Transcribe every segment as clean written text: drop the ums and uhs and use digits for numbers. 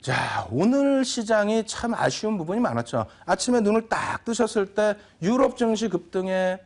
자, 오늘 시장이 참 아쉬운 부분이 많았죠. 아침에 눈을 딱 뜨셨을 때 유럽 증시 급등에,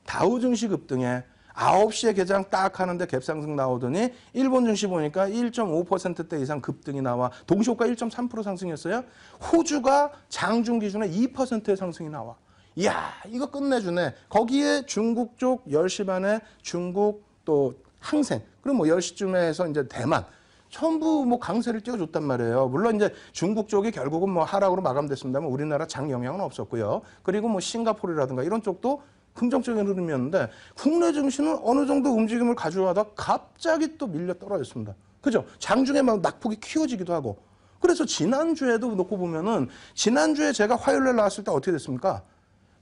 다우 증시 급등에 9시에 개장 딱 하는데 갭상승 나오더니 일본 증시 보니까 1.5%대 이상 급등이 나와 동시호가 1.3% 상승이었어요. 호주가 장중 기준에 2%의 상승이 나와. 이야, 이거 끝내주네. 거기에 중국 쪽 10시 반에 중국 또 항생, 그리고 뭐 10시쯤에 해서 이제 대만. 전부 뭐 강세를 띄워줬단 말이에요. 물론 이제 중국 쪽이 결국은 뭐 하락으로 마감됐습니다만 우리나라 장 영향은 없었고요. 그리고 뭐 싱가포르라든가 이런 쪽도 긍정적인 흐름이었는데 국내 증시는 어느 정도 움직임을 가져가다 갑자기 또 밀려 떨어졌습니다. 그죠? 장중에 막 낙폭이 키워지기도 하고. 그래서 지난주에도 놓고 보면은 지난주에 제가 화요일에 나왔을 때 어떻게 됐습니까?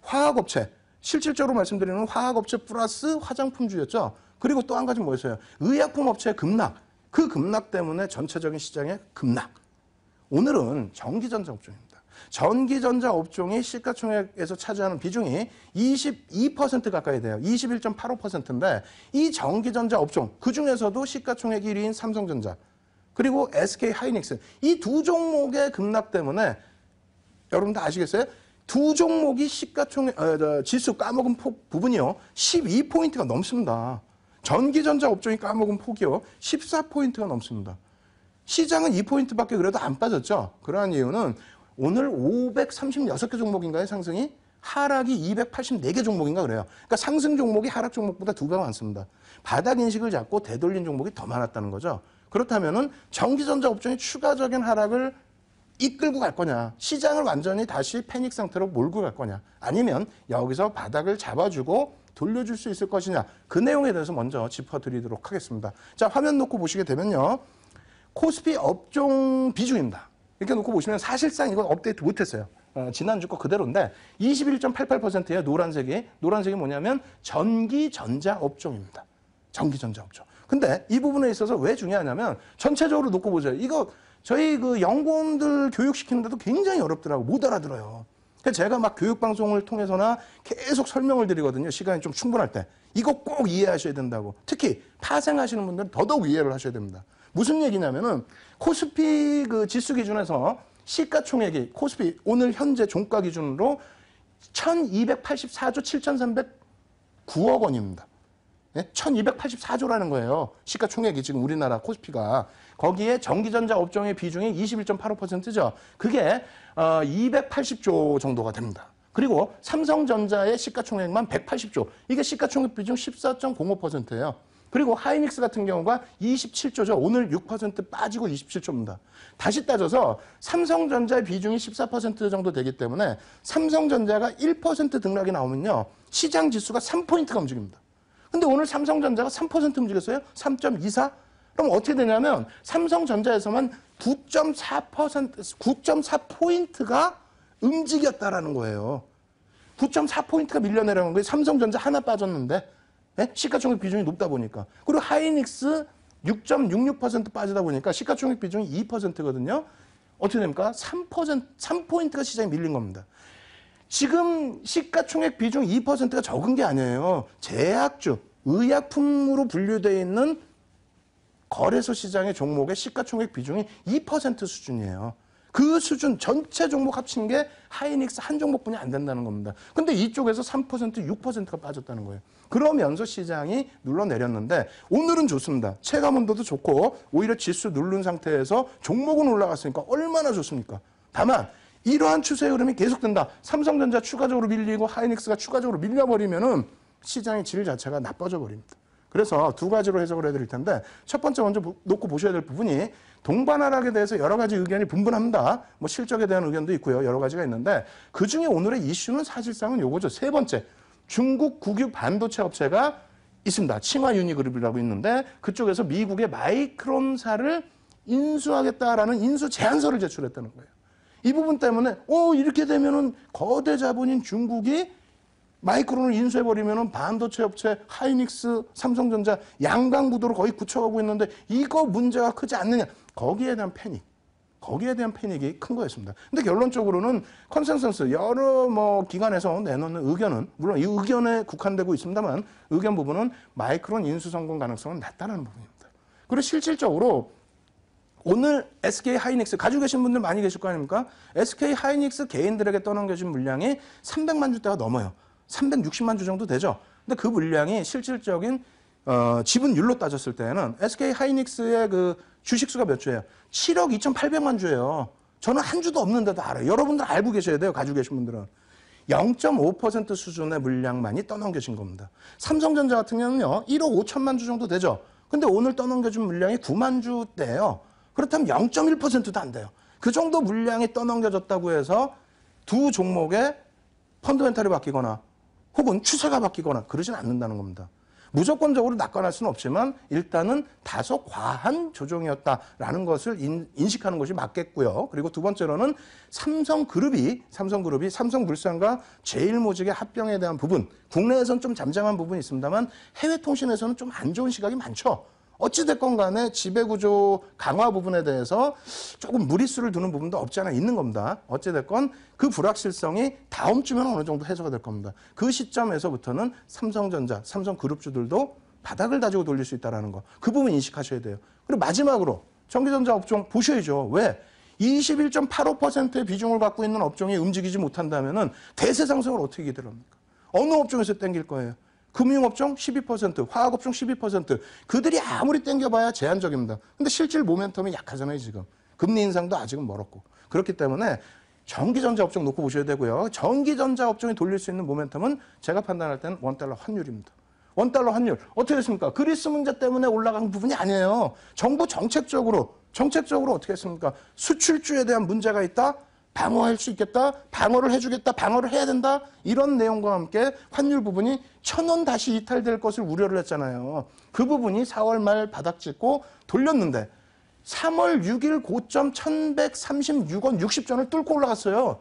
화학업체. 실질적으로 말씀드리는 화학업체 플러스 화장품주였죠. 그리고 또 한 가지 뭐였어요? 의약품 업체의 급락. 그 급락 때문에 전체적인 시장의 급락. 오늘은 전기전자 업종입니다. 전기전자 업종이 시가총액에서 차지하는 비중이 22% 가까이 돼요. 21.85%인데 이 전기전자 업종, 그중에서도 시가총액 1위인 삼성전자, 그리고 SK하이닉스, 이 두 종목의 급락 때문에 여러분들 아시겠어요? 두 종목이 시가총액, 지수 까먹은 부분이요. 12포인트가 넘습니다. 전기전자 업종이 까먹은 폭이요. 14포인트가 넘습니다. 시장은 2포인트밖에 그래도 안 빠졌죠. 그러한 이유는 오늘 536개 종목인가요? 상승이? 하락이 284개 종목인가 그래요. 그러니까 상승 종목이 하락 종목보다 2배 많습니다. 바닥 인식을 잡고 되돌린 종목이 더 많았다는 거죠. 그렇다면은 전기전자 업종이 추가적인 하락을 이끌고 갈 거냐, 시장을 완전히 다시 패닉 상태로 몰고 갈 거냐, 아니면 여기서 바닥을 잡아주고 돌려줄 수 있을 것이냐, 그 내용에 대해서 먼저 짚어드리도록 하겠습니다. 자, 화면 놓고 보시게 되면요. 코스피 업종 비중입니다. 이렇게 놓고 보시면 사실상 이건 업데이트 못했어요. 지난주 거 그대로인데 21.88%예요. 노란색이. 노란색이 뭐냐면 전기전자 업종입니다. 전기전자 업종. 근데 이 부분에 있어서 왜 중요하냐면 전체적으로 놓고 보세요. 이거 저희 그 연구원들 교육시키는데도 굉장히 어렵더라고. 못 알아들어요. 그래서 제가 막 교육방송을 통해서나 계속 설명을 드리거든요. 시간이 좀 충분할 때. 이거 꼭 이해하셔야 된다고. 특히 파생하시는 분들은 더더욱 이해를 하셔야 됩니다. 무슨 얘기냐면은 코스피 그 지수 기준에서 시가총액이 코스피 오늘 현재 종가 기준으로 1284조 7309억 원입니다. 네? 1284조라는 거예요. 시가총액이 지금 우리나라 코스피가. 거기에 전기전자 업종의 비중이 21.85%죠. 그게 280조 정도가 됩니다. 그리고 삼성전자의 시가총액만 180조. 이게 시가총액 비중 14.05%예요. 그리고 하이닉스 같은 경우가 27조죠. 오늘 6% 빠지고 27조입니다. 다시 따져서 삼성전자의 비중이 14% 정도 되기 때문에 삼성전자가 1% 등락이 나오면요. 시장 지수가 3포인트가 움직입니다. 근데 오늘 삼성전자가 3% 움직였어요? 3.24? 그럼 어떻게 되냐면 삼성전자에서만 9.4포인트가 움직였다라는 거예요. 9.4포인트가 밀려내려는 거예요. 삼성전자 하나 빠졌는데 시가총액 비중이 높다 보니까. 그리고 하이닉스 6.66% 빠지다 보니까 시가총액 비중이 2%거든요. 어떻게 됩니까? 3포인트가 시장에 밀린 겁니다. 지금 시가총액 비중 2%가 적은 게 아니에요. 제약주, 의약품으로 분류되어 있는 거래소 시장의 종목의 시가총액 비중이 2% 수준이에요. 그 수준 전체 종목 합친 게 하이닉스 한 종목뿐이 안 된다는 겁니다. 근데 이쪽에서 3%, 6%가 빠졌다는 거예요. 그러면서 시장이 눌러내렸는데 오늘은 좋습니다. 체감 온도도 좋고 오히려 지수 누른 상태에서 종목은 올라갔으니까 얼마나 좋습니까? 다만 이러한 추세 흐름이 계속된다. 삼성전자 추가적으로 밀리고 하이닉스가 추가적으로 밀려버리면은 시장의 질 자체가 나빠져 버립니다. 그래서 두 가지로 해석을 해드릴 텐데 첫 번째 먼저 놓고 보셔야 될 부분이 동반하락에 대해서 여러 가지 의견이 분분합니다. 뭐 실적에 대한 의견도 있고요. 여러 가지가 있는데 그중에 오늘의 이슈는 사실상은 요거죠. 세 번째, 중국 국유 반도체 업체가 있습니다. 칭화 유니그룹이라고 있는데 그쪽에서 미국의 마이크론사를 인수하겠다라는 인수 제안서를 제출했다는 거예요. 이 부분 때문에 이렇게 되면은 거대 자본인 중국이 마이크론을 인수해버리면은 반도체 업체 하이닉스, 삼성전자 양강구도로 거의 굳혀가고 있는데 이거 문제가 크지 않느냐. 거기에 대한 패닉이 큰 거였습니다. 근데 결론적으로는 컨센서스 여러 기관에서 내놓는 의견은 물론 이 의견에 국한되고 있습니다만 의견 부분은 마이크론 인수 성공 가능성은 낮다는 부분입니다. 그리고 실질적으로 오늘 SK 하이닉스 가지고 계신 분들 많이 계실 거 아닙니까? SK 하이닉스 개인들에게 떠넘겨진 물량이 300만 주대가 넘어요. 360만 주 정도 되죠. 근데 그 물량이 실질적인 지분율로 따졌을 때는 SK 하이닉스의 그 주식수가 몇 주예요? 7억 2,800만 주예요. 저는 한 주도 없는데도 알아요. 여러분들 알고 계셔야 돼요. 가지고 계신 분들은. 0.5% 수준의 물량만이 떠넘겨진 겁니다. 삼성전자 같은 경우는요. 1억 5천만 주 정도 되죠. 근데 오늘 떠넘겨진 물량이 9만 주대예요. 그렇다면 0.1%도 안 돼요. 그 정도 물량이 떠넘겨졌다고 해서 두 종목의 펀더멘탈이 바뀌거나 혹은 추세가 바뀌거나 그러진 않는다는 겁니다. 무조건적으로 낙관할 수는 없지만 일단은 다소 과한 조정이었다라는 것을 인식하는 것이 맞겠고요. 그리고 두 번째로는 삼성그룹이 삼성물산과 제일모직의 합병에 대한 부분, 국내에서는 좀 잠잠한 부분이 있습니다만 해외 통신에서는 좀 안 좋은 시각이 많죠. 어찌됐건 간에 지배구조 강화 부분에 대해서 조금 무리수를 두는 부분도 없지 않아 있는 겁니다. 어찌됐건 그 불확실성이 다음 주면 어느 정도 해소가 될 겁니다. 그 시점에서부터는 삼성전자, 삼성그룹주들도 바닥을 다지고 돌릴 수 있다는 거. 그 부분 인식하셔야 돼요. 그리고 마지막으로 전기전자 업종 보셔야죠. 왜? 21.85%의 비중을 갖고 있는 업종이 움직이지 못한다면 대세 상승을 어떻게 기대를 합니까? 어느 업종에서 땡길 거예요? 금융업종 12%, 화학업종 12%. 그들이 아무리 땡겨봐야 제한적입니다. 근데 실질 모멘텀이 약하잖아요, 지금. 금리 인상도 아직은 멀었고. 그렇기 때문에 전기전자 업종 놓고 보셔야 되고요. 전기전자 업종이 돌릴 수 있는 모멘텀은 제가 판단할 때는 원달러 환율입니다. 원달러 환율. 어떻게 됐습니까? 그리스 문제 때문에 올라간 부분이 아니에요. 정부 정책적으로 어떻게 했습니까? 수출주에 대한 문제가 있다? 방어할 수 있겠다, 방어를 해주겠다, 방어를 해야 된다, 이런 내용과 함께 환율 부분이 1,000원 다시 이탈될 것을 우려를 했잖아요. 그 부분이 4월 말 바닥 찍고 돌렸는데 3월 6일 고점 1,136원 60전을 뚫고 올라갔어요.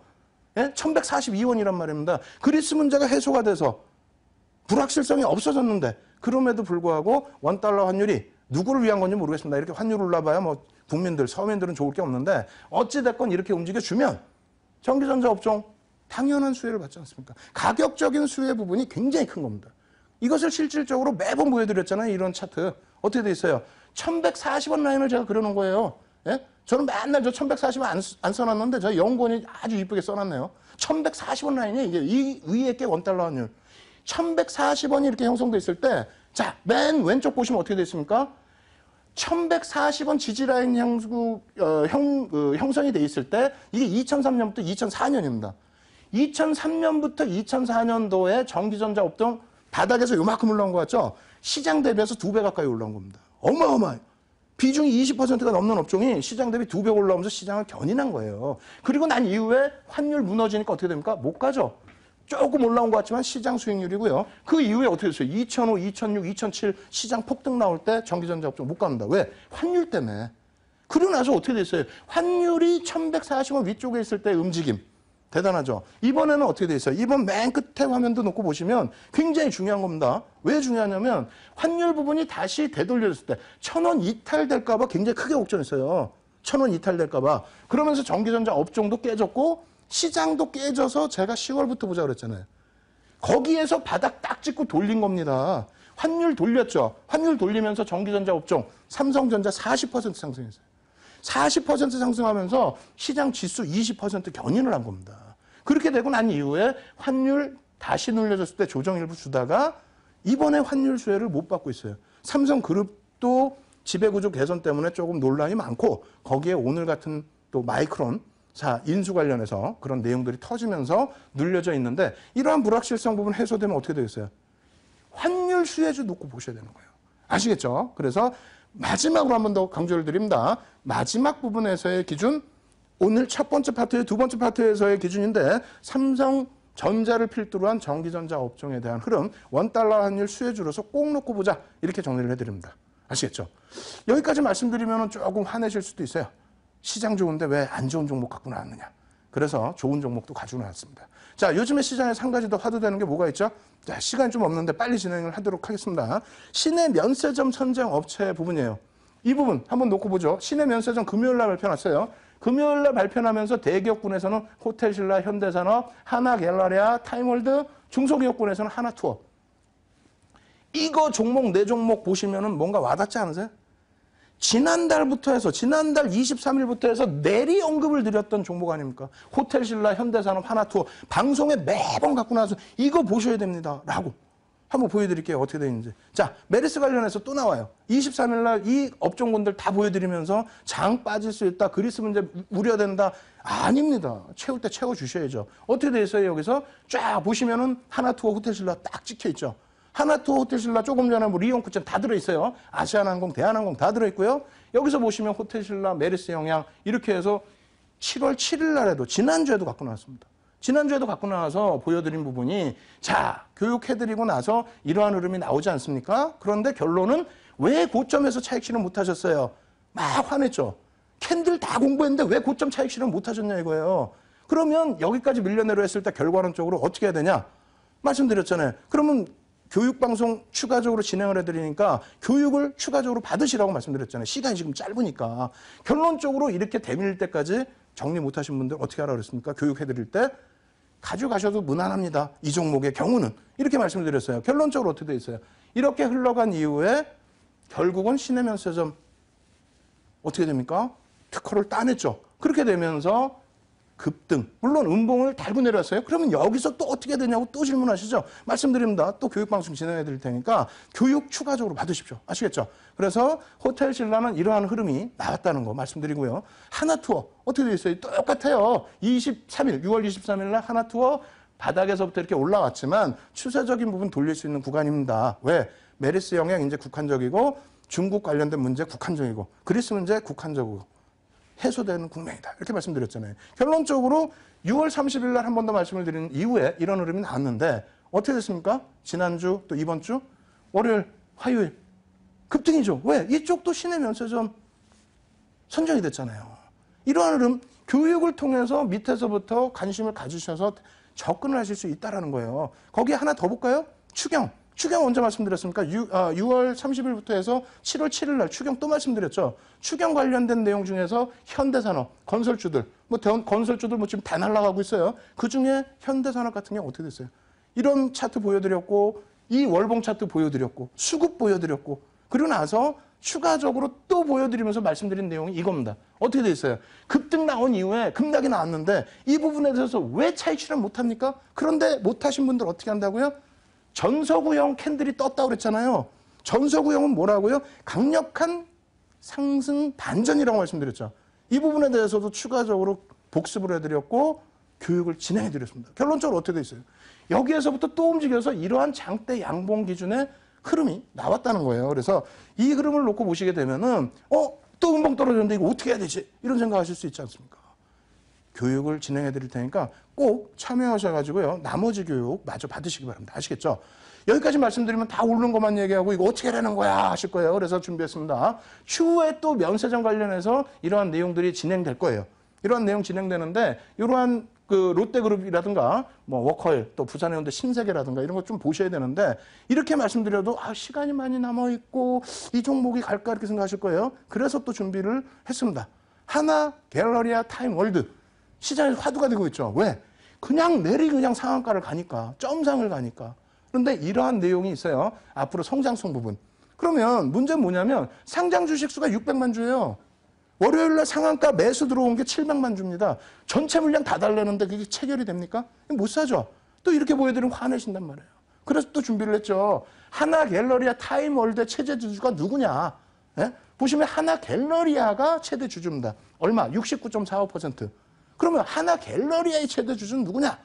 예? 1,142원이란 말입니다. 그리스 문제가 해소가 돼서 불확실성이 없어졌는데 그럼에도 불구하고 원달러 환율이 누구를 위한 건지 모르겠습니다. 이렇게 환율 올라봐야 뭐 국민들, 서민들은 좋을 게 없는데 어찌됐건 이렇게 움직여주면 전기전자 업종 당연한 수혜를 받지 않습니까? 가격적인 수혜 부분이 굉장히 큰 겁니다. 이것을 실질적으로 매번 보여드렸잖아요. 이런 차트. 어떻게 돼 있어요? 1,140원 라인을 제가 그려놓은 거예요. 예? 저는 맨날 저 1,140원 안 써놨는데 저 연구원이 아주 이쁘게 써놨네요. 1,140원 라인이 이게 이 위에 게 원달러 환율. 1,140원이 이렇게 형성돼 있을 때, 자, 맨 왼쪽 보시면 어떻게 돼 있습니까? 1,140원 지지라인 형성이 돼 있을 때 이게 2003년부터 2004년입니다. 2003년부터 2004년도에 전기전자 업종 바닥에서 요만큼 올라온 것 같죠? 시장 대비해서 2배 가까이 올라온 겁니다. 어마어마해요. 비중이 20%가 넘는 업종이 시장 대비 2배 올라오면서 시장을 견인한 거예요. 그리고 난 이후에 환율 무너지니까 어떻게 됩니까? 못 가죠. 조금 올라온 것 같지만 시장 수익률이고요. 그 이후에 어떻게 됐어요? 2005, 2006, 2007 시장 폭등 나올 때 전기전자 업종 못 갑니다. 왜? 환율 때문에. 그러고 나서 어떻게 됐어요? 환율이 1,140원 위쪽에 있을 때 움직임. 대단하죠? 이번에는 어떻게 돼 있어요? 이번 맨 끝에 화면도 놓고 보시면 굉장히 중요한 겁니다. 왜 중요하냐면 환율 부분이 다시 되돌려졌을 때 1,000원 이탈될까 봐 굉장히 크게 걱정했어요. 1,000원 이탈될까 봐. 그러면서 전기전자 업종도 깨졌고 시장도 깨져서 제가 10월부터 보자 그랬잖아요. 거기에서 바닥 딱 찍고 돌린 겁니다. 환율 돌렸죠. 환율 돌리면서 전기전자 업종 삼성전자 40% 상승했어요. 40% 상승하면서 시장 지수 20% 견인을 한 겁니다. 그렇게 되고 난 이후에 환율 다시 눌려졌을 때 조정 일부 주다가 이번에 환율 수혜를 못 받고 있어요. 삼성그룹도 지배구조 개선 때문에 조금 논란이 많고 거기에 오늘 같은 또 마이크론 자, 인수 관련해서 그런 내용들이 터지면서 눌려져 있는데 이러한 불확실성 부분 해소되면 어떻게 되겠어요? 환율 수혜주 놓고 보셔야 되는 거예요. 아시겠죠? 그래서 마지막으로 한 번 더 강조를 드립니다. 마지막 부분에서의 기준, 오늘 첫 번째 파트에 두 번째 파트에서의 기준인데 삼성전자를 필두로 한 전기전자 업종에 대한 흐름, 원달러 환율 수혜주로서 꼭 놓고 보자. 이렇게 정리를 해드립니다. 아시겠죠? 여기까지 말씀드리면 조금 화내실 수도 있어요. 시장 좋은데 왜 안 좋은 종목 갖고 나왔느냐. 그래서 좋은 종목도 가지고 나왔습니다. 자, 요즘에 시장에서 한 가지 더 화두되는 게 뭐가 있죠? 자, 시간이 좀 없는데 빨리 진행을 하도록 하겠습니다. 시내 면세점 선정 업체 부분이에요. 이 부분 한번 놓고 보죠. 시내 면세점 금요일 날 발표났어요. 금요일 날 발표나면서 대기업군에서는 호텔신라, 현대산업, 하나갤러리아, 타임월드, 중소기업군에서는 하나투어. 이거 종목, 네 종목 보시면은 뭔가 와닿지 않으세요? 지난달부터 해서 지난달 23일부터 해서 내리 언급을 드렸던 종목 아닙니까? 호텔신라, 현대산업, 하나투어 방송에 매번 갖고 나와서 이거 보셔야 됩니다 라고 한번 보여드릴게요. 어떻게 되는지. 자, 메르스 관련해서 또 나와요. 23일날 이 업종군들 다 보여드리면서 장 빠질 수 있다. 그리스 문제 우려된다. 아닙니다. 채울 때 채워주셔야죠. 어떻게 돼 있어요? 여기서 쫙 보시면은 하나투어, 호텔신라 딱 찍혀있죠. 하나투어, 호텔신라 조금 전에 뭐 리온쿠션 다 들어있어요. 아시아나항공, 대한항공 다 들어있고요. 여기서 보시면 호텔신라, 메르스 영향 이렇게 해서 7월 7일 날에도 지난주에도 갖고 나왔습니다. 지난주에도 갖고 나와서 보여드린 부분이 자, 교육해드리고 나서 이러한 흐름이 나오지 않습니까? 그런데 결론은 왜 고점에서 차익 실현 못하셨어요? 막 화냈죠. 캔들 다 공부했는데 왜 고점 차익 실현 못하셨냐 이거예요. 그러면 여기까지 밀려내려 했을 때 결과론적으로 어떻게 해야 되냐? 말씀드렸잖아요. 그러면 교육방송 추가적으로 진행을 해드리니까 교육을 추가적으로 받으시라고 말씀드렸잖아요. 시간이 지금 짧으니까. 결론적으로 이렇게 대밀릴 때까지 정리 못하신 분들 어떻게 하라고 그랬습니까? 교육해드릴 때 가져가셔도 무난합니다. 이 종목의 경우는. 이렇게 말씀드렸어요. 결론적으로 어떻게 돼 있어요? 이렇게 흘러간 이후에 결국은 신해면세점 어떻게 됩니까? 특허를 따냈죠. 그렇게 되면서 급등. 물론 음봉을 달고 내렸어요. 그러면 여기서 또 어떻게 되냐고 또 질문하시죠. 말씀드립니다. 또 교육방송 진행해 드릴 테니까 교육 추가적으로 받으십시오. 아시겠죠? 그래서 호텔신라는 이러한 흐름이 나왔다는 거 말씀드리고요. 하나투어 어떻게 되어 있어요? 똑같아요. 23일, 6월 23일 날 하나투어 바닥에서부터 이렇게 올라왔지만 추세적인 부분 돌릴 수 있는 구간입니다. 왜? 메르스 영향 이제 국한적이고 중국 관련된 문제 국한적이고 그리스 문제 국한적이고 해소되는 국면이다. 이렇게 말씀드렸잖아요. 결론적으로 6월 30일 날 한 번 더 말씀을 드린 이후에 이런 흐름이 나왔는데 어떻게 됐습니까? 지난주 또 이번 주 월요일, 화요일 급등이죠. 왜? 이쪽도 신해면세점 선정이 됐잖아요. 이러한 흐름 교육을 통해서 밑에서부터 관심을 가지셔서 접근을 하실 수 있다는 거예요. 거기에 하나 더 볼까요? 추경. 추경 언제 말씀드렸습니까? 6월 30일부터 해서 7월 7일 날 추경 또 말씀드렸죠. 추경 관련된 내용 중에서 현대산업, 건설주들, 건설주들 지금 다 날아가고 있어요. 그중에 현대산업 같은 경우 어떻게 됐어요? 이런 차트 보여드렸고, 이 월봉 차트 보여드렸고, 수급 보여드렸고, 그리고 나서 추가적으로 또 보여드리면서 말씀드린 내용이 이겁니다. 어떻게 돼 있어요? 급등 나온 이후에 급락이 나왔는데 이 부분에 대해서 왜 차익 실현 못합니까? 그런데 못하신 분들 어떻게 한다고요? 전서구형 캔들이 떴다고 그랬잖아요. 전서구형은 뭐라고요? 강력한 상승 반전이라고 말씀드렸죠. 이 부분에 대해서도 추가적으로 복습을 해드렸고 교육을 진행해드렸습니다. 결론적으로 어떻게 돼 있어요? 여기에서부터 또 움직여서 이러한 장대 양봉 기준의 흐름이 나왔다는 거예요. 그래서 이 흐름을 놓고 보시게 되면은 또 음봉 떨어졌는데 이거 어떻게 해야 되지? 이런 생각하실 수 있지 않습니까? 교육을 진행해 드릴 테니까 꼭 참여하셔가지고요. 나머지 교육 마저 받으시기 바랍니다. 아시겠죠? 여기까지 말씀드리면 다 오르는 것만 얘기하고 이거 어떻게 하라는 거야 하실 거예요. 그래서 준비했습니다. 추후에 또 면세점 관련해서 이러한 내용들이 진행될 거예요. 이러한 내용 진행되는데 이러한 그 롯데그룹이라든가 뭐 워커힐 또 부산해운대 신세계라든가 이런 거 좀 보셔야 되는데 이렇게 말씀드려도 시간이 많이 남아있고 이 종목이 갈까 이렇게 생각하실 거예요. 그래서 또 준비를 했습니다. 하나, 갤러리아, 타임월드 시장에서 화두가 되고 있죠. 왜? 그냥 그냥 상한가를 가니까 점상을 가니까. 그런데 이러한 내용이 있어요. 앞으로 성장성 부분. 그러면 문제는 뭐냐면 상장 주식수가 600만 주예요. 월요일날 상한가 매수 들어온 게 700만 주입니다. 전체 물량 다 달라는데 그게 체결이 됩니까? 못 사죠. 또 이렇게 보여드리면 화내신단 말이에요. 그래서 또 준비를 했죠. 하나 갤러리아 타임월드 최대 주주가 누구냐? 예? 보시면 하나 갤러리아가 최대 주주입니다. 얼마? 69.45%. 그러면 하나 갤러리아의 최대 주주는 누구냐?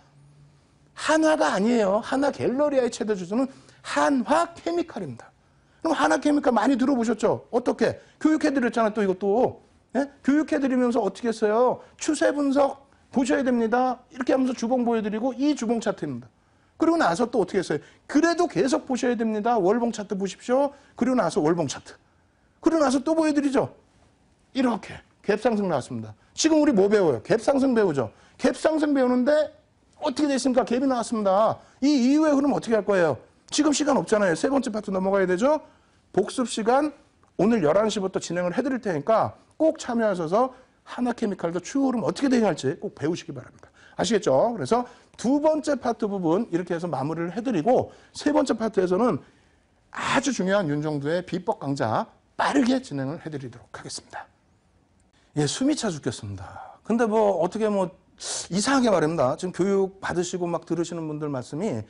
한화가 아니에요. 하나 갤러리아의 최대 주주는 한화케미칼입니다. 그럼 하나케미칼 많이 들어보셨죠? 어떻게? 교육해드렸잖아요. 또 이것도. 예? 교육해드리면서 어떻게 했어요? 추세 분석 보셔야 됩니다. 이렇게 하면서 주봉 보여드리고 이 주봉 차트입니다. 그리고 나서 또 어떻게 했어요? 그래도 계속 보셔야 됩니다. 월봉 차트 보십시오. 그리고 나서 월봉 차트. 그리고 나서 또 보여드리죠. 이렇게 갭상승 나왔습니다. 지금 우리 뭐 배워요? 갭상승 배우죠. 갭상승 배우는데 어떻게 됐습니까? 갭이 나왔습니다. 이 이후의 흐름 어떻게 할 거예요? 지금 시간 없잖아요. 세 번째 파트 넘어가야 되죠. 복습 시간 오늘 11시부터 진행을 해드릴 테니까 꼭 참여하셔서 하나케미칼도 추후 흐름 어떻게 대응할지 꼭 배우시기 바랍니다. 아시겠죠? 그래서 두 번째 파트 부분 이렇게 해서 마무리를 해드리고 세 번째 파트에서는 아주 중요한 윤종두의 비법 강좌 빠르게 진행을 해드리도록 하겠습니다. 예, 숨이 차 죽겠습니다. 근데 뭐 어떻게 뭐 이상하게 말입니다. 지금 교육 받으시고 막 들으시는 분들 말씀이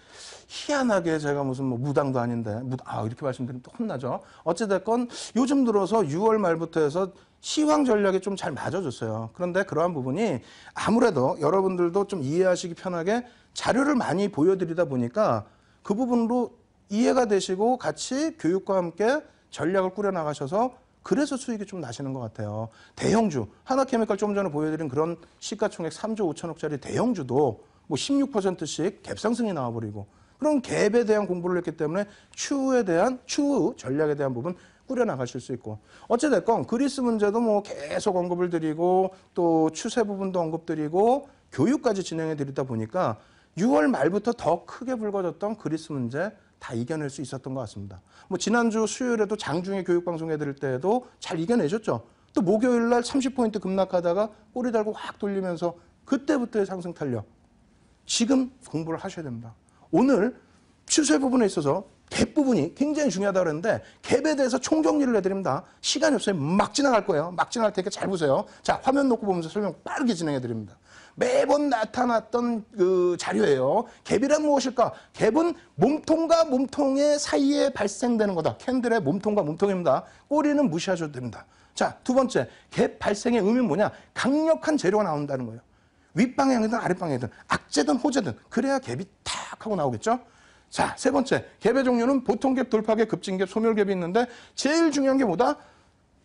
희한하게 제가 무슨 뭐 무당도 아닌데 이렇게 말씀드리면 또 혼나죠. 어찌됐건 요즘 들어서 6월 말부터 해서 시황 전략이 좀 잘 맞아졌어요. 그런데 그러한 부분이 아무래도 여러분들도 좀 이해하시기 편하게 자료를 많이 보여드리다 보니까 그 부분으로 이해가 되시고 같이 교육과 함께 전략을 꾸려나가셔서 그래서 수익이 좀 나시는 것 같아요. 대형주, 하나케미칼 좀 전에 보여드린 그런 시가총액 3조 5천억짜리 대형주도 뭐 16%씩 갭상승이 나와버리고 그런 갭에 대한 공부를 했기 때문에 추후 전략에 대한 부분 꾸려나가실 수 있고 어찌됐건 그리스 문제도 뭐 계속 언급을 드리고 또 추세 부분도 언급드리고 교육까지 진행해 드리다 보니까 6월 말부터 더 크게 불거졌던 그리스 문제 다 이겨낼 수 있었던 것 같습니다. 뭐 지난주 수요일에도 장중에 교육방송 해드릴 때에도 잘 이겨내셨죠. 또 목요일 날 30포인트 급락하다가 꼬리 달고 확 돌리면서 그때부터의 상승 탄력. 지금 공부를 하셔야 됩니다. 오늘 추세 부분에 있어서 갭 부분이 굉장히 중요하다고 그랬는데 갭에 대해서 총정리를 해드립니다. 시간이 없어요. 막 지나갈 거예요. 막 지나갈 테니까 잘 보세요. 자, 화면 놓고 보면서 설명 빠르게 진행해 드립니다. 매번 나타났던 그 자료예요. 갭이란 무엇일까? 갭은 몸통과 몸통의 사이에 발생되는 거다. 캔들의 몸통과 몸통입니다. 꼬리는 무시하셔도 됩니다. 자, 두 번째, 갭 발생의 의미는 뭐냐? 강력한 재료가 나온다는 거예요. 윗방향이든 아랫방향이든 악재든 호재든 그래야 갭이 탁 하고 나오겠죠? 자, 세 번째, 갭의 종류는 보통갭, 돌파갭, 급진갭, 소멸갭이 있는데 제일 중요한 게 뭐다?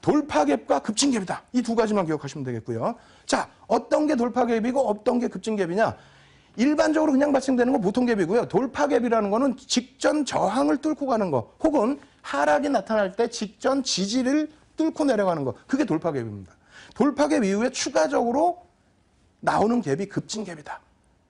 돌파갭과 급진갭이다. 이 두 가지만 기억하시면 되겠고요. 자, 어떤 게 돌파갭이고 어떤 게 급진갭이냐? 일반적으로 그냥 발생되는 건 보통갭이고요. 돌파갭이라는 거는 직전 저항을 뚫고 가는 거 혹은 하락이 나타날 때 직전 지지를 뚫고 내려가는 거. 그게 돌파갭입니다. 돌파갭 이후에 추가적으로 나오는 갭이 급진갭이다.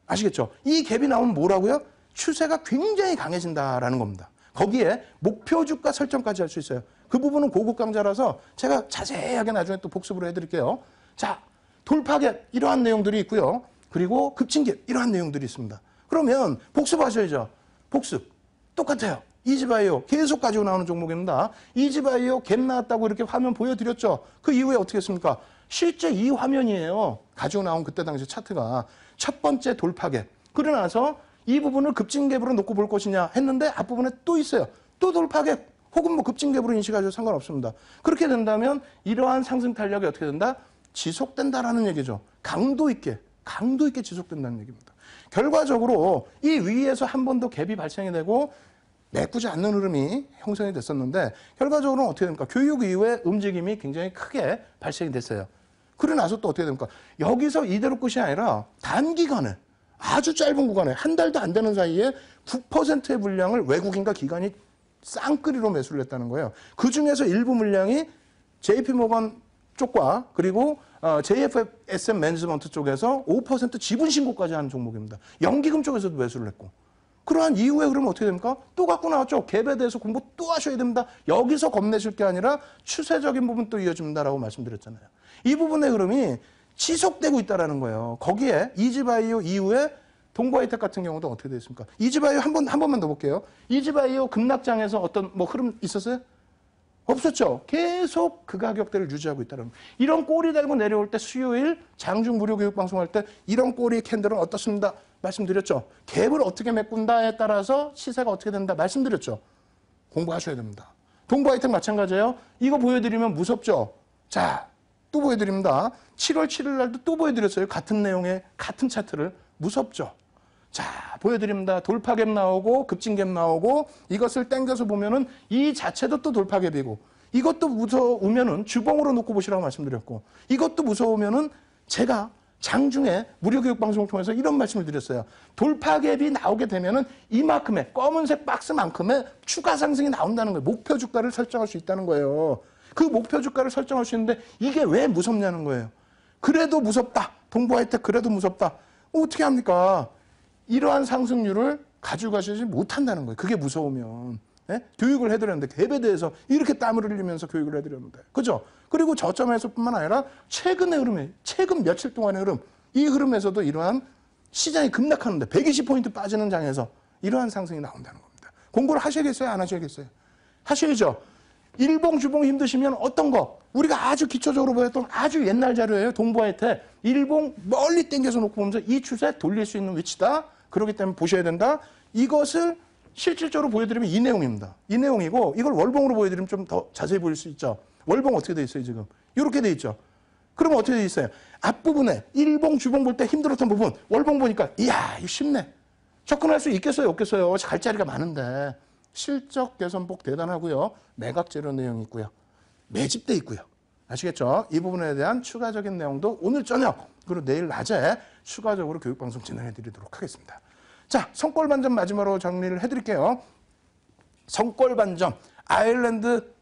아시겠죠? 이 갭이 나오면 뭐라고요? 추세가 굉장히 강해진다라는 겁니다. 거기에 목표 주가 설정까지 할 수 있어요. 그 부분은 고급 강좌라서 제가 자세하게 나중에 또 복습으로 해드릴게요. 자, 돌파갭 이러한 내용들이 있고요. 그리고 급진갭 이러한 내용들이 있습니다. 그러면 복습하셔야죠. 복습 똑같아요. 이지바이오 계속 가지고 나오는 종목입니다. 이지바이오 갭 나왔다고 이렇게 화면 보여드렸죠. 그 이후에 어떻게 했습니까? 실제 이 화면이에요. 가지고 나온 그때 당시 차트가 첫 번째 돌파갭. 그러고 나서 이 부분을 급진갭으로 놓고 볼 것이냐 했는데 앞부분에 또 있어요. 또 돌파갭 혹은 뭐 급진갭으로 인식하셔도 상관없습니다. 그렇게 된다면 이러한 상승 탄력이 어떻게 된다? 지속된다라는 얘기죠. 강도 있게 지속된다는 얘기입니다. 결과적으로 이 위에서 한 번 더 갭이 발생이 되고 메꾸지 않는 흐름이 형성이 됐었는데 결과적으로는 어떻게 됩니까? 교육 이후에 움직임이 굉장히 크게 발생이 됐어요. 그러고 나서 또 어떻게 됩니까? 여기서 이대로 끝이 아니라 단기간에 아주 짧은 구간에 한 달도 안 되는 사이에 9%의 물량을 외국인과 기관이 쌍끌이로 매수를 했다는 거예요. 그중에서 일부 물량이 JP모건 쪽과 그리고 JFSM 매니지먼트 쪽에서 5% 지분 신고까지 하는 종목입니다. 연기금 쪽에서도 매수를 했고. 그러한 이후에 그러면 어떻게 됩니까? 또 갖고 나왔죠. 갭에 대해서 공부 또 하셔야 됩니다. 여기서 겁내실 게 아니라 추세적인 부분 또 이어집니다라고 말씀드렸잖아요. 이 부분의 흐름이 지속되고 있다는 거예요. 거기에 이지바이오 이후에 동부하이텍 같은 경우도 어떻게 되어 있습니까? 이지바이오 한 번만 더 볼게요. 이지바이오 급락장에서 어떤 뭐 흐름 있었어요? 없었죠. 계속 그 가격대를 유지하고 있다는 거예요. 이런 꼬리 달고 내려올 때 수요일 장중 무료 교육 방송할 때 이런 꼬리 캔들은 어떻습니다? 말씀드렸죠. 갭을 어떻게 메꾼다에 따라서 시세가 어떻게 된다 말씀드렸죠. 공부하셔야 됩니다. 동부하이텍 마찬가지예요. 이거 보여드리면 무섭죠. 자, 또 보여드립니다. 7월 7일 날도 또 보여드렸어요. 같은 내용의 같은 차트를. 무섭죠. 자, 보여드립니다. 돌파갭 나오고 급진갭 나오고 이것을 땡겨서 보면은 이 자체도 또 돌파갭이고 이것도 무서우면은 주봉으로 놓고 보시라고 말씀드렸고 이것도 무서우면은 제가 장중에 무료 교육 방송을 통해서 이런 말씀을 드렸어요. 돌파갭이 나오게 되면은 이만큼의 검은색 박스만큼의 추가 상승이 나온다는 거예요. 목표 주가를 설정할 수 있다는 거예요. 그 목표 주가를 설정할 수 있는데 이게 왜 무섭냐는 거예요. 그래도 무섭다. 동부하이텍 그래도 무섭다. 어떻게 합니까? 이러한 상승률을 가져가시지 못한다는 거예요. 그게 무서우면. 예? 교육을 해드렸는데 갭에 대해서 이렇게 땀을 흘리면서 교육을 해드렸는데. 그죠? 그리고 저점에서뿐만 아니라 최근의 흐름에 최근 며칠 동안의 흐름 이 흐름에서도 이러한 시장이 급락하는데 120포인트 빠지는 장에서 이러한 상승이 나온다는 겁니다. 공부를 하셔야겠어요? 안 하셔야겠어요? 하셔야죠. 일봉, 주봉 힘드시면 어떤 거? 우리가 아주 기초적으로 보였던 아주 옛날 자료예요. 동부화의 태. 일봉 멀리 당겨서 놓고 보면서 이 추세 돌릴 수 있는 위치다. 그렇기 때문에 보셔야 된다. 이것을 실질적으로 보여드리면 이 내용입니다. 이 내용이고 이걸 월봉으로 보여드리면 좀 더 자세히 보일 수 있죠. 월봉 어떻게 돼 있어요 지금? 이렇게 돼 있죠. 그러면 어떻게 돼 있어요? 앞부분에 일봉, 주봉 볼 때 힘들었던 부분 월봉 보니까 이야 이거 쉽네. 접근할 수 있겠어요 없겠어요? 갈 자리가 많은데 실적 개선폭 대단하고요. 매각 재료 내용이 있고요. 매집돼 있고요. 아시겠죠? 이 부분에 대한 추가적인 내용도 오늘 저녁 그리고 내일 낮에 추가적으로 교육방송 진행해 드리도록 하겠습니다. 자, 성골반점 마지막으로 정리를 해드릴게요. 성골반점 아일랜드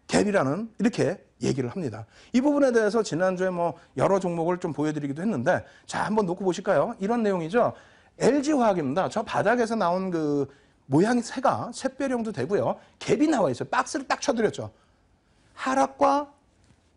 갭이라는 이렇게 얘기를 합니다. 이 부분에 대해서 지난주에 뭐 여러 종목을 좀 보여드리기도 했는데 자 한번 놓고 보실까요? 이런 내용이죠. LG화학입니다. 저 바닥에서 나온 그 모양이 새가 샛별형도 되고요. 갭이 나와 있어요. 박스를 딱 쳐드렸죠. 하락과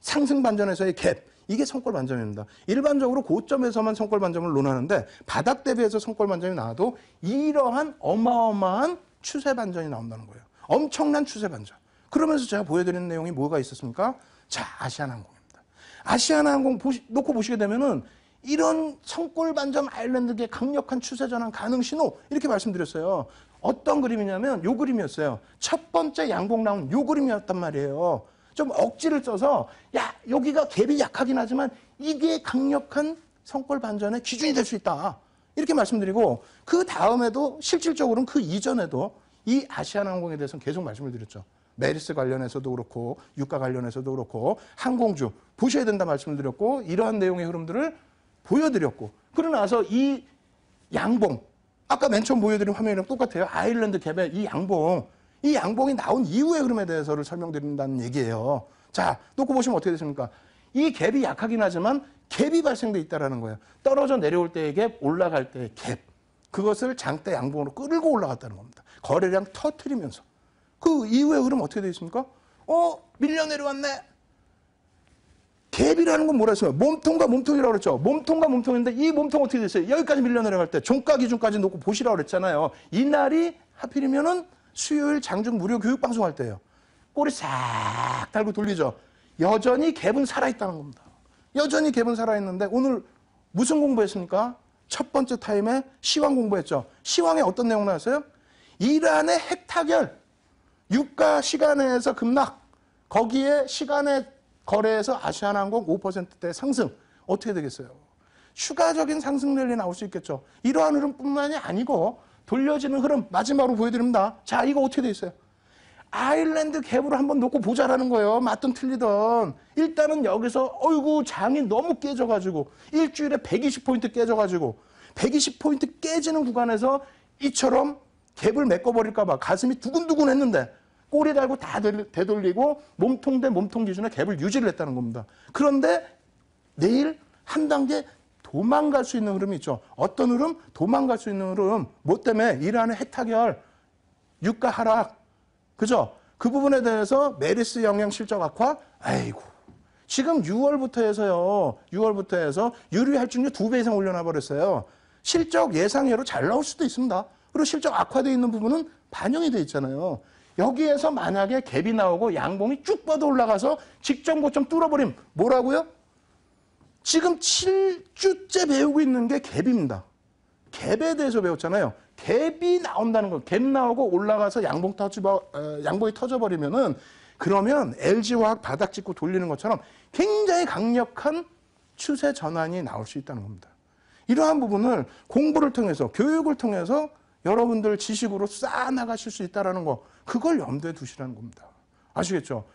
상승 반전에서의 갭. 이게 성골 반점입니다. 일반적으로 고점에서만 성골 반점을 논하는데 바닥 대비해서 성골 반점이 나와도 이러한 어마어마한 추세 반전이 나온다는 거예요. 엄청난 추세 반전. 그러면서 제가 보여드리는 내용이 뭐가 있었습니까? 자, 아시아나항공입니다. 아시아나항공 놓고 보시게 되면은 이런 성골 반점 아일랜드계 강력한 추세 전환 가능 신호 이렇게 말씀드렸어요. 어떤 그림이냐면 요 그림이었어요. 첫 번째 양봉 나온 요 그림이었단 말이에요. 좀 억지를 써서 야 여기가 갭이 약하긴 하지만 이게 강력한 성골 반전의 기준이 될 수 있다. 이렇게 말씀드리고 그 다음에도 실질적으로는 그 이전에도 이 아시아나항공에 대해서는 계속 말씀을 드렸죠. 메리스 관련해서도 그렇고 유가 관련해서도 그렇고 항공주 보셔야 된다 말씀을 드렸고 이러한 내용의 흐름들을 보여드렸고 그러고 나서 이 양봉 아까 맨 처음 보여드린 화면이랑 똑같아요. 아일랜드 갭의 이 양봉이 나온 이후의 흐름에 대해서를 설명드린다는 얘기예요. 자, 놓고 보시면 어떻게 되십니까? 이 갭이 약하긴 하지만 갭이 발생돼 있다는 거예요. 떨어져 내려올 때의 갭, 올라갈 때의 갭. 그것을 장대 양봉으로 끌고 올라갔다는 겁니다. 거래량 터트리면서. 그 이후의 흐름 어떻게 되어 있습니까? 밀려 내려왔네. 갭이라는 건 뭐라 했어요? 몸통과 몸통이라고 그랬죠. 몸통과 몸통인데 이 몸통 어떻게 됐어요? 여기까지 밀려 내려갈 때 종가 기준까지 놓고 보시라고 그랬잖아요. 이날이 하필이면은 수요일 장중 무료 교육방송 할 때예요. 꼬리 싹 달고 돌리죠. 여전히 갭은 살아있다는 겁니다. 여전히 갭은 살아있는데 오늘 무슨 공부했습니까? 첫 번째 타임에 시황 공부했죠. 시황에 어떤 내용 나왔어요? 이란의 핵 타결, 유가 시간에서 급락, 거기에 시간에 거래에서 아시아나항공 5%대 상승. 어떻게 되겠어요? 추가적인 상승 랠리 나올 수 있겠죠. 이러한 흐름뿐만이 아니고 돌려지는 흐름 마지막으로 보여드립니다. 자, 이거 어떻게 돼 있어요? 아일랜드 갭으로 한번 놓고 보자라는 거예요. 맞든 틀리든. 일단은 여기서 어이구 장이 너무 깨져가지고 일주일에 120포인트 깨져가지고 120포인트 깨지는 구간에서 이처럼 갭을 메꿔버릴까 봐 가슴이 두근두근 했는데 꼬리 달고 다 되돌리고 몸통 대 몸통 기준에 갭을 유지를 했다는 겁니다. 그런데 내일 한 단계 도망갈 수 있는 흐름이 있죠. 어떤 흐름? 도망갈 수 있는 흐름. 뭐 때문에? 이란의 핵 타결, 유가 하락. 그죠? 그 부분에 대해서 메리스 영향 실적 악화? 아이고. 지금 6월부터 해서 유리 할증률 2배 이상 올려놔 버렸어요. 실적 예상외로 잘 나올 수도 있습니다. 그리고 실적 악화되어 있는 부분은 반영이 돼 있잖아요. 여기에서 만약에 갭이 나오고 양봉이 쭉 뻗어 올라가서 직전 고점 뚫어버리면 뭐라고요? 지금 7주째 배우고 있는 게 갭입니다. 갭에 대해서 배웠잖아요. 갭이 나온다는 거. 갭 나오고 올라가서 양봉이 터져버리면은 그러면 LG화학 바닥 짚고 돌리는 것처럼 굉장히 강력한 추세 전환이 나올 수 있다는 겁니다. 이러한 부분을 공부를 통해서 교육을 통해서 여러분들 지식으로 쌓아나가실 수 있다는 거. 그걸 염두에 두시라는 겁니다. 아시겠죠?